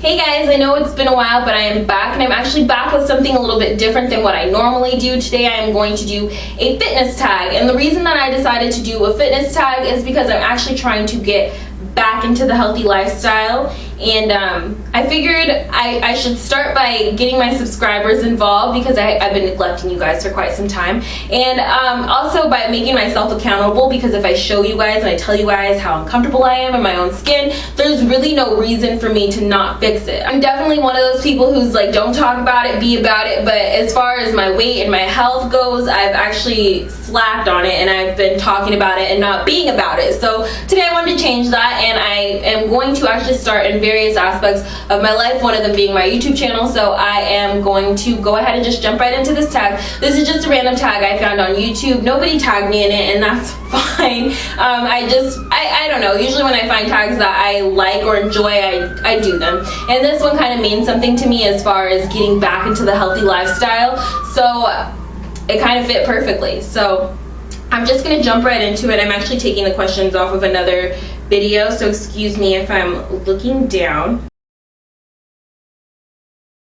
Hey guys, I know it's been a while, but I am back, and I'm actually back with something a little bit different than what I normally do. Today I am going to do a fitness tag, and the reason that I decided to do a fitness tag is because I'm actually trying to get back into the healthy lifestyle, and I figured I should start by getting my subscribers involved because I've been neglecting you guys for quite some time, and also by making myself accountable, because if I show you guys and I tell you guys how uncomfortable I am in my own skin, there's really no reason for me to not fix it. I'm definitely one of those people who's like, don't talk about it, be about it, but as far as my weight and my health goes, I've actually slacked on it, and I've been talking about it and not being about it. So today I wanted to change that, and I am going to actually start in various aspects of my life, one of them being my YouTube channel. So I am going to go ahead and just jump right into this tag. This is just a random tag I found on YouTube. Nobody tagged me in it, and that's fine. I don't know, usually when I find tags that I like or enjoy, I do them, and this one kind of means something to me as far as getting back into the healthy lifestyle, so it kind of fit perfectly. So I'm just going to jump right into it. I'm actually taking the questions off of another video, so excuse me if I'm looking down.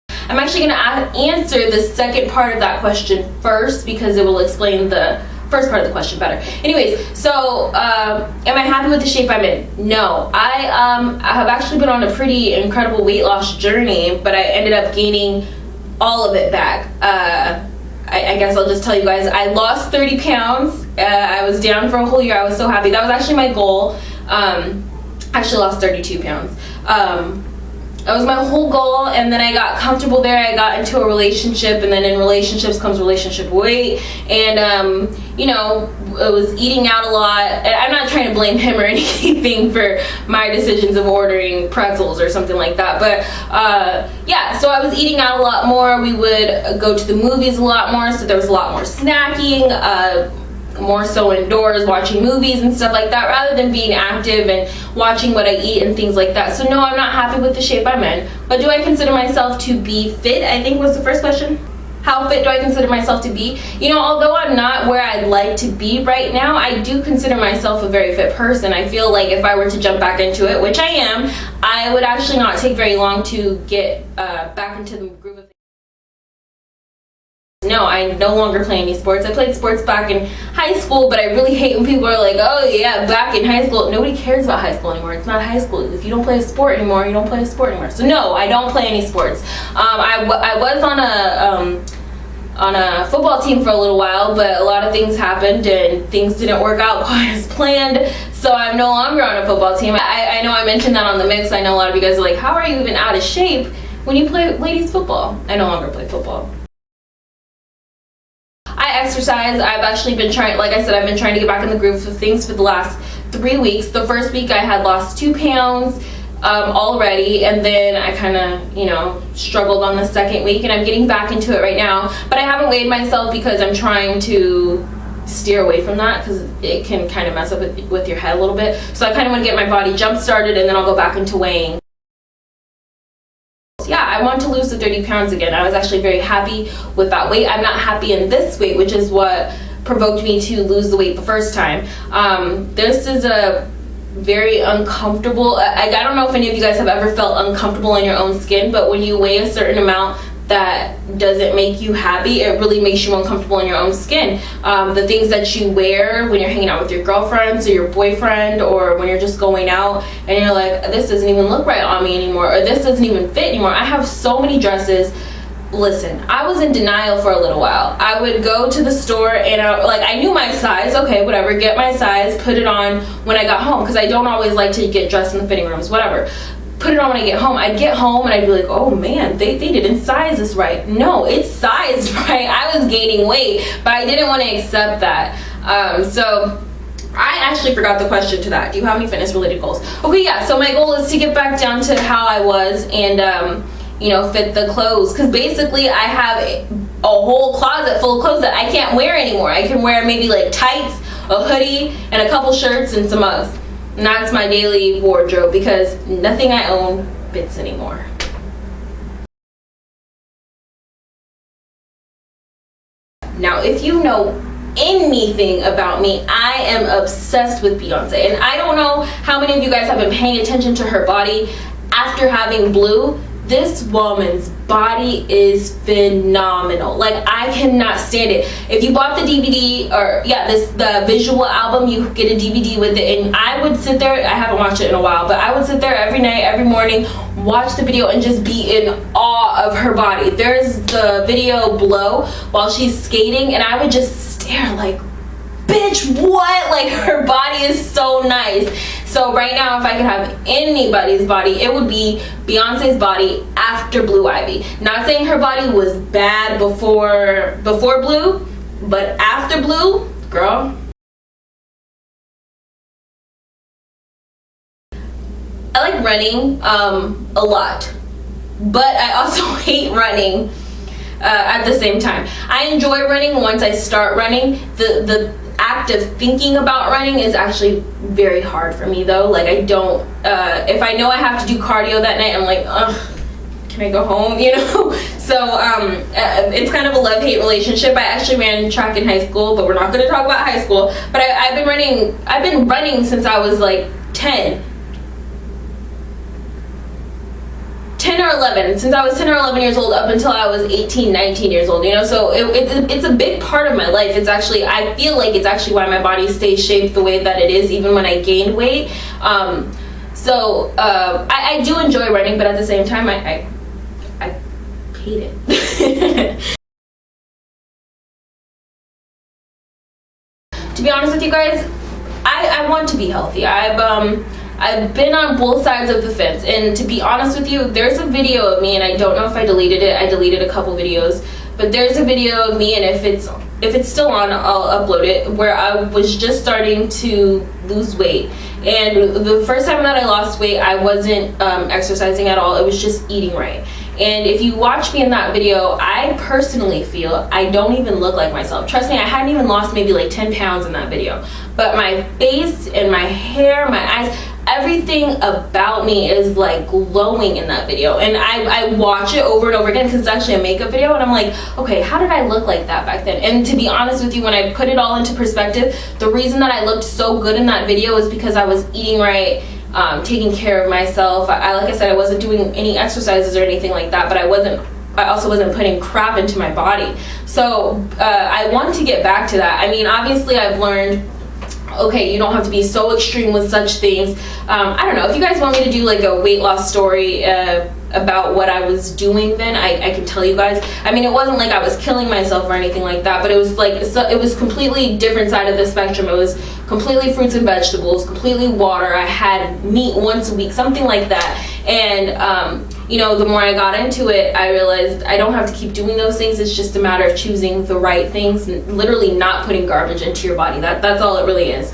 I'm actually going to answer the second part of that question first because it will explain the first part of the question better. Anyways, so am I happy with the shape I'm in? No. I have actually been on a pretty incredible weight loss journey, but I ended up gaining all of it back. I guess I'll just tell you guys, I lost 30 pounds. I was down for a whole year. I was so happy. That was actually my goal. Actually lost 32 pounds. That was my whole goal, and then I got comfortable there. I got into a relationship, and then in relationships comes relationship weight, and you know, I was eating out a lot. I'm not trying to blame him or anything for my decisions of ordering pretzels or something like that, but yeah, so I was eating out a lot more. We would go to the movies a lot more, so there was a lot more snacking, more so indoors watching movies and stuff like that, rather than being active and watching what I eat and things like that. So no, I'm not happy with the shape I'm in, but do I consider myself to be fit? I think was the first question. How fit do I consider myself to be? You know, although I'm not where I'd like to be right now, I do consider myself a very fit person. I feel like if I were to jump back into it, which I am, I would actually not take very long to get back into the groove of things. No, I no longer play any sports. I played sports back in high school, but I really hate when people are like, oh yeah, back in high school. Nobody cares about high school anymore. It's not high school. If you don't play a sport anymore, you don't play a sport anymore. So no, I don't play any sports. I was on a football team for a little while, but a lot of things happened and things didn't work out quite as planned, so I'm no longer on a football team. I know I mentioned that on the mix. I know a lot of you guys are like, how are you even out of shape when you play ladies football? I no longer play football. I exercise. I've actually been trying, like I said, I've been trying to get back in the groove of things for the last 3 weeks. The first week I had lost 2 pounds already, and then I kind of, you know, struggled on the second week, and I'm getting back into it right now, but I haven't weighed myself because I'm trying to steer away from that because it can kind of mess up with your head a little bit. So I kind of want to get my body jump started, and then I'll go back into weighing. Yeah, I want to lose the 30 pounds again. I was actually very happy with that weight. I'm not happy in this weight, which is what provoked me to lose the weight the first time. This is a very uncomfortable, I don't know if any of you guys have ever felt uncomfortable in your own skin, but when you weigh a certain amount that doesn't make you happy, it really makes you uncomfortable in your own skin. The things that you wear when you're hanging out with your girlfriends or your boyfriend, or when you're just going out and you're like, this doesn't even look right on me anymore, or this doesn't even fit anymore. I have so many dresses. Listen, I was in denial for a little while. I would go to the store and I knew my size, okay, whatever, get my size, put it on when I got home, because I don't always like to get dressed in the fitting rooms, whatever. Put it on when I get home. I'd get home and I'd be like, oh man, they didn't size this right. No, it's sized right. I was gaining weight, but I didn't want to accept that. So I actually forgot the question to that. Do you have any fitness related goals? Okay, yeah, so my goal is to get back down to how I was and you know, fit the clothes, because basically I have a whole closet full of clothes that I can't wear anymore. I can wear maybe like tights, a hoodie, and a couple shirts and some Uggs. And that's my daily wardrobe because nothing I own fits anymore. Now, if you know anything about me, I am obsessed with Beyonce, and I don't know how many of you guys have been paying attention to her body after having Blue. this woman's body is phenomenal. Like, I cannot stand it. If you bought the DVD, or the visual album, you get a DVD with it, and I would sit there, I haven't watched it in a while, but I would sit there every night, every morning, watch the video and just be in awe of her body. There's the video Blow while she's skating, and I would just stare like, bitch, what? Like, her body is so nice. So right now, if I could have anybody's body, it would be Beyonce's body after Blue Ivy. Not saying her body was bad before Blue, but after Blue, girl. I like running a lot, but I also hate running at the same time. I enjoy running once I start running. The act of thinking about running is actually very hard for me, though. Like, I don't, if I know I have to do cardio that night, I'm like, ugh, can I go home, you know? So it's kind of a love-hate relationship. I actually ran track in high school, but we're not going to talk about high school. But I've been running since I was like 10 or 11, since I was 10 or 11 years old up until I was 18, 19 years old, you know? So it's a big part of my life. It's actually, I feel like it's actually why my body stays shaped the way that it is, even when I gained weight. I do enjoy running, but at the same time, I hate it. To be honest with you guys, I want to be healthy. I've been on both sides of the fence, and to be honest with you, there's a video of me, and I don't know if I deleted it. I deleted a couple videos, but there's a video of me, and if it's still on, I'll upload it, where I was just starting to lose weight. And the first time that I lost weight, I wasn't exercising at all. It was just eating right. And if you watch me in that video, I personally feel I don't even look like myself. Trust me, I hadn't even lost maybe like 10 pounds in that video. But my face and my hair, my eyes, everything about me is like glowing in that video. And I watch it over and over again because it's actually a makeup video, and I'm like, okay, how did I look like that back then? And to be honest with you, when I put it all into perspective, the reason that I looked so good in that video is because I was eating right, taking care of myself. Like I said, I wasn't doing any exercises or anything like that, but I also wasn't putting crap into my body. So I want to get back to that. I mean, obviously I've learned, okay, you don't have to be so extreme with such things. I don't know, if you guys want me to do like a weight loss story about what I was doing then, I can tell you guys. I mean, it wasn't like I was killing myself or anything like that, but it was like, it was completely different side of the spectrum. It was completely fruits and vegetables, completely water. I had meat once a week, something like that. And you know, the more I got into it, I realized I don't have to keep doing those things. It's just a matter of choosing the right things and literally not putting garbage into your body. That's all it really is.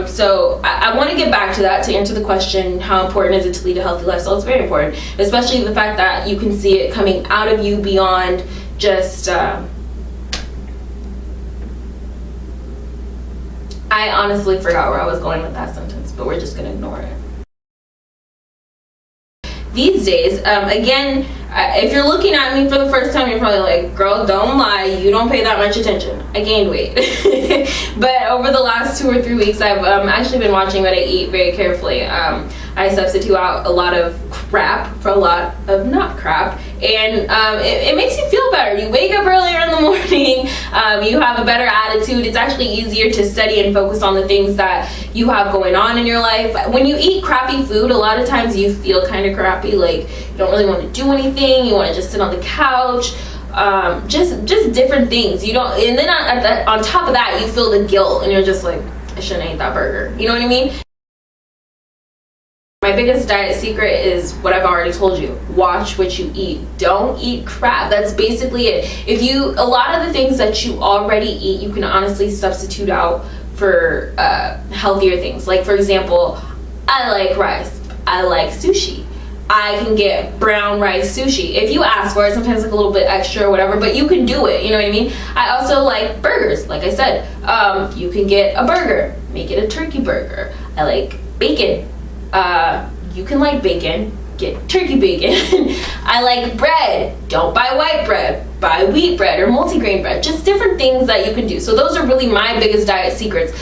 So I want to get back to that to answer the question, how important is it to lead a healthy lifestyle? It's very important, especially the fact that you can see it coming out of you beyond just... I honestly forgot where I was going with that sentence, but we're just going to ignore it. These days, again, if you're looking at me for the first time, you're probably like, girl, don't lie, you don't pay that much attention. I gained weight. But over the last 2 or 3 weeks, I've actually been watching what I eat very carefully. I substitute out a lot of crap for a lot of not crap, and it makes you feel better. You wake up earlier in the morning, you have a better attitude. It's actually easier to study and focus on the things that you have going on in your life. When you eat crappy food, a lot of times you feel kind of crappy, like you don't really want to do anything, you want to just sit on the couch, just different things. You don't, and then on top of that, you feel the guilt, and you're just like, I shouldn't eat that burger. You know what I mean? My biggest diet secret is what I've already told you. Watch what you eat. Don't eat crap. That's basically it. A lot of the things that you already eat, you can honestly substitute out for healthier things. Like, for example, I like rice. I like sushi. I can get brown rice sushi. If you ask for it, sometimes like a little bit extra or whatever, but you can do it, you know what I mean? I also like burgers. Like I said, you can get a burger, make it a turkey burger. I like bacon. You can like bacon, get turkey bacon. I like bread. Don't buy white bread, buy wheat bread or multigrain bread. Just different things that you can do. So those are really my biggest diet secrets.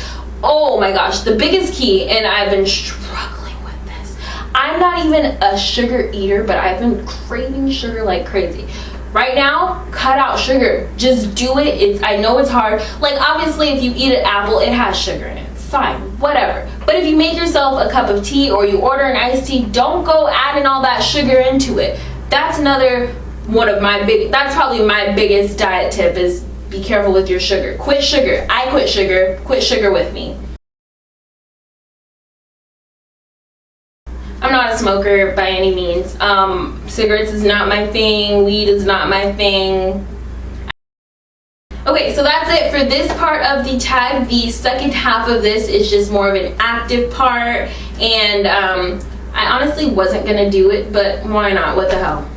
Oh my gosh, the biggest key, and I've been struggling with this. I'm not even a sugar eater, but I've been craving sugar like crazy. Right now, cut out sugar. Just do it. I know it's hard. Like, obviously, if you eat an apple, it has sugar in it. It's fine, whatever. But if you make yourself a cup of tea or you order an iced tea, don't go adding all that sugar into it. That's that's probably my biggest diet tip, is be careful with your sugar. Quit sugar. I quit sugar. Quit sugar with me. I'm not a smoker by any means. Cigarettes is not my thing. Weed is not my thing. Okay, so that's it for this part of the tag. The second half of this is just more of an active part, and I honestly wasn't gonna do it, but why not? What the hell?